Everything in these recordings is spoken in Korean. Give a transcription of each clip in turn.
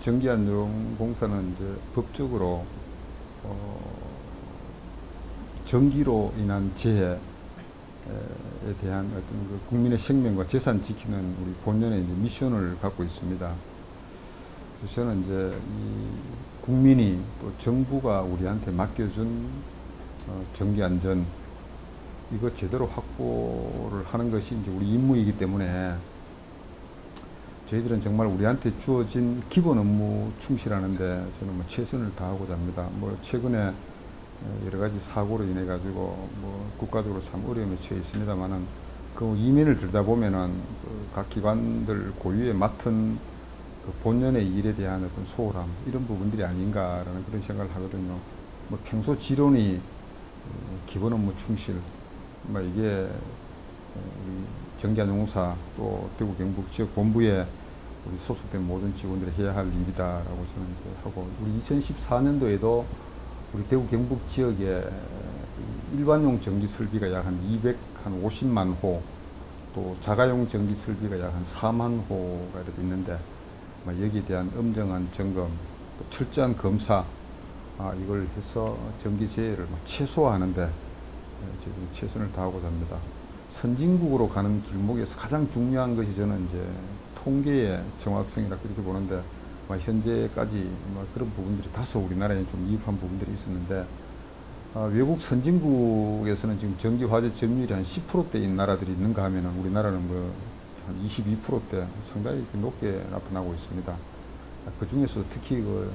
전기안전공사는 이제 법적으로 전기로 인한 재해에 대한 어떤 그 국민의 생명과 재산 지키는 우리 본연의 이제 미션을 갖고 있습니다. 그래서 저는 이제 이 국민이 또 정부가 우리한테 맡겨준 전기안전 이거 제대로 확보를 하는 것이 이제 우리 임무이기 때문에 저희들은 정말 우리한테 주어진 기본 업무 충실하는데 저는 뭐 최선을 다하고자 합니다. 뭐 최근에 여러 가지 사고로 인해 가지고 뭐 국가적으로 참 어려움에 처해 있습니다만은 그 이면을 들여다보면은 각 기관들 고유에 맡은 그 본연의 일에 대한 어떤 소홀함 이런 부분들이 아닌가라는 그런 생각을 하거든요. 뭐 평소 지론이 기본 업무 충실 뭐 이게 전기안전공사 또 대구 경북 지역 본부에 우리 소속된 모든 직원들이 해야 할 일이다라고 저는 이제 하고 우리 2014년도에도 우리 대구 경북 지역에 일반용 전기 설비가 약 한 250만 호, 또 자가용 전기 설비가 약 한 4만 호가 이렇게 있는데 여기에 대한 엄정한 점검, 또 철저한 검사 이걸 해서 전기 재해를 최소화하는데 저희들이 최선을 다하고자 합니다. 선진국으로 가는 길목에서 가장 중요한 것이 저는 이제 통계의 정확성이라고 이렇게 보는데 현재까지 그런 부분들이 다소 우리나라에 좀 미흡한 부분들이 있었는데 외국 선진국에서는 지금 전기 화재 점유율이 한 10%대인 나라들이 있는가 하면은 우리나라는 뭐 한 22%대 상당히 높게 나타나고 있습니다. 그 중에서 특히 그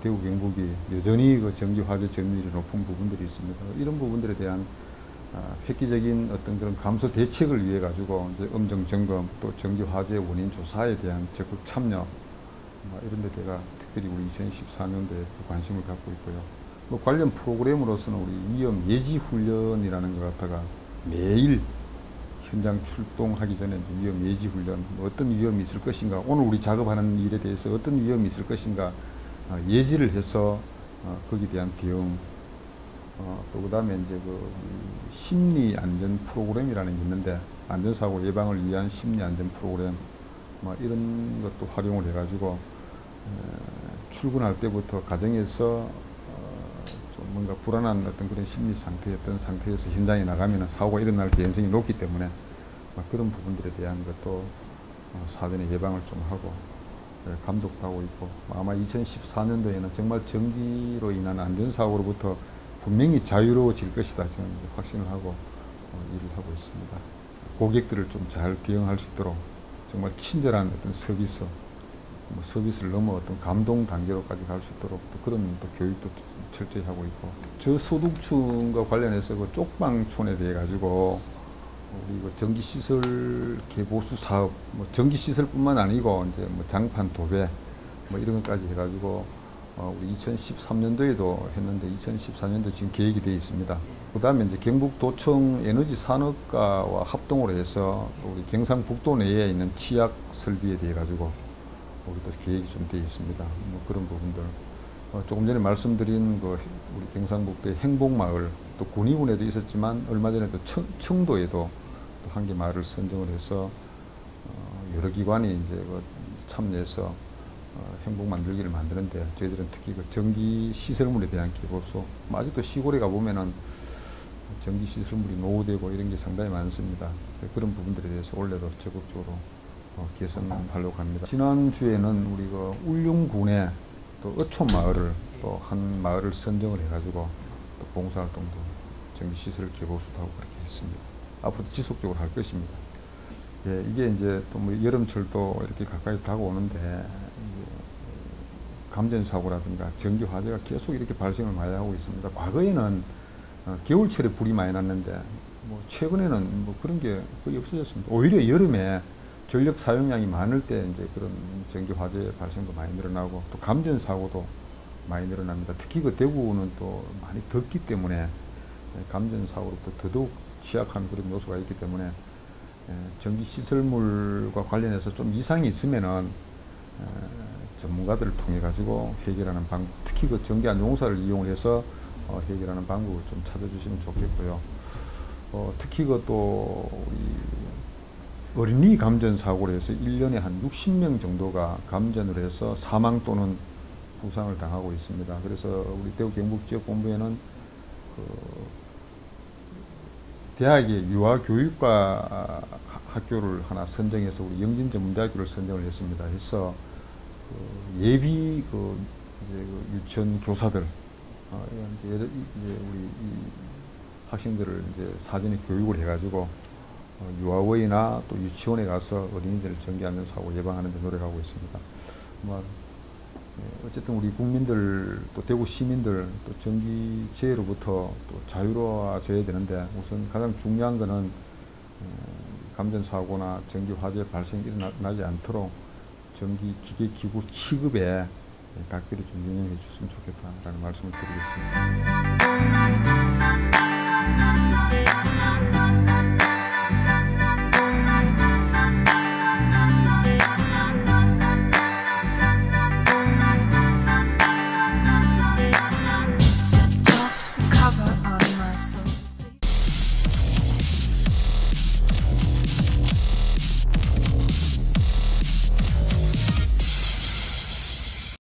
대구 경북이 여전히 그 전기 화재 점유율이 높은 부분들이 있습니다. 이런 부분들에 대한 획기적인 어떤 그런 감소 대책을 위해 가지고 이제 엄정 점검 또 전기 화재 원인 조사에 대한 적극 참여 이런 데 제가 특별히 우리 2014년도에 관심을 갖고 있고요. 뭐 관련 프로그램으로서는 우리 위험 예지 훈련이라는 것 갖다가 매일 현장 출동하기 전에 이제 위험 예지 훈련, 뭐 어떤 위험이 있을 것인가, 오늘 우리 작업하는 일에 대해서 어떤 위험이 있을 것인가 예지를 해서 거기에 대한 대응, 또 그다음에 이제 그 심리 안전 프로그램이라는 게 있는데 안전사고 예방을 위한 심리 안전 프로그램, 이런 것도 활용을 해가지고 출근할 때부터 가정에서 좀 뭔가 불안한 어떤 그런 심리 상태였던 상태에서 현장에 나가면 사고가 일어날 개연성이 높기 때문에 그런 부분들에 대한 것도 사전에 예방을 좀 하고 감독도 하고 있고 아마 2014년도에는 정말 전기로 인한 안전사고로부터 분명히 자유로워질 것이다 저는 이제 확신을 하고 일을 하고 있습니다. 고객들을 좀 잘 대응할 수 있도록 정말 친절한 어떤 서비스, 서비스를 넘어 어떤 감동 단계로까지 갈 수 있도록 또 그런 또 교육도 철저히 하고 있고 저소득층과 관련해서 그 쪽방촌에 대해 가지고 우리 그 전기시설 개보수 사업, 전기시설뿐만 아니고 이제 장판 도배 이런 것까지 해가지고 우리 2013년도에도 했는데 2014년도 지금 계획이 되어 있습니다. 그 다음에 이제 경북도청 에너지산업과와 합동으로 해서 우리 경상북도 내에 있는 치약 설비에 대해 가지고 우리도 계획이 좀 되어 있습니다. 그런 부분들. 조금 전에 말씀드린 그 우리 경상북도의 행복마을, 또 군위군에도 있었지만 얼마 전에도 청도에도 또 한 개 마을을 선정을 해서 여러 기관이 이제 그 참여해서 행복 만들기를 만드는데 저희들은 특히 그 전기 시설물에 대한 개보수, 아직도 시골에 가보면은 전기 시설물이 노후되고 이런 게 상당히 많습니다. 그런 부분들에 대해서 올해도 적극적으로 개선하려고 합니다. 지난주에는 우리 그 울릉군에 또 어촌 마을을 또 한 마을을 선정을 해가지고 또 봉사활동도 전기 시설 개보수도 하고 그렇게 했습니다. 앞으로도 지속적으로 할 것입니다. 예, 이게 이제 또 뭐 여름철도 이렇게 가까이 다가오는데 감전사고라든가 전기 화재가 계속 이렇게 발생을 많이 하고 있습니다. 과거에는 겨울철에 불이 많이 났는데 최근에는 그런 게 거의 없어졌습니다. 오히려 여름에 전력 사용량이 많을 때 이제 그런 전기 화재 발생도 많이 늘어나고 또 감전사고도 많이 늘어납니다. 특히 그 대구는 또 많이 덥기 때문에 감전사고로부터 더더욱 취약한 그런 요소가 있기 때문에 전기 시설물과 관련해서 좀 이상이 있으면은 전문가들을 통해 가지고 해결하는 방법, 특히 그 전기안전공사를 이용해서 해결하는 방법을 좀 찾아주시면 좋겠고요. 특히 그 또 우리 어린이 감전 사고로 해서 1년에 한 60명 정도가 감전을 해서 사망 또는 부상을 당하고 있습니다. 그래서 우리 대구 경북지역본부에는 대학의 유아교육과 학교를 하나 선정해서 우리 영진전문대학교를 선정을 했습니다. 해서 예비 이제 유치원 교사들, 이제 우리 학생들을 이제 사전에 교육을 해가지고 유아원이나 또 유치원에 가서 어린이들을 전기안전 사고 예방하는 데 노력하고 있습니다. 어쨌든 우리 국민들 또 대구 시민들 또 전기 재해로부터 또 자유로워져야 되는데 우선 가장 중요한 거는 감전 사고나 전기 화재 발생이 일어나지 않도록 전기 기계 기구 취급에 각별히 좀 유념해 주셨으면 좋겠다라는 말씀을 드리겠습니다.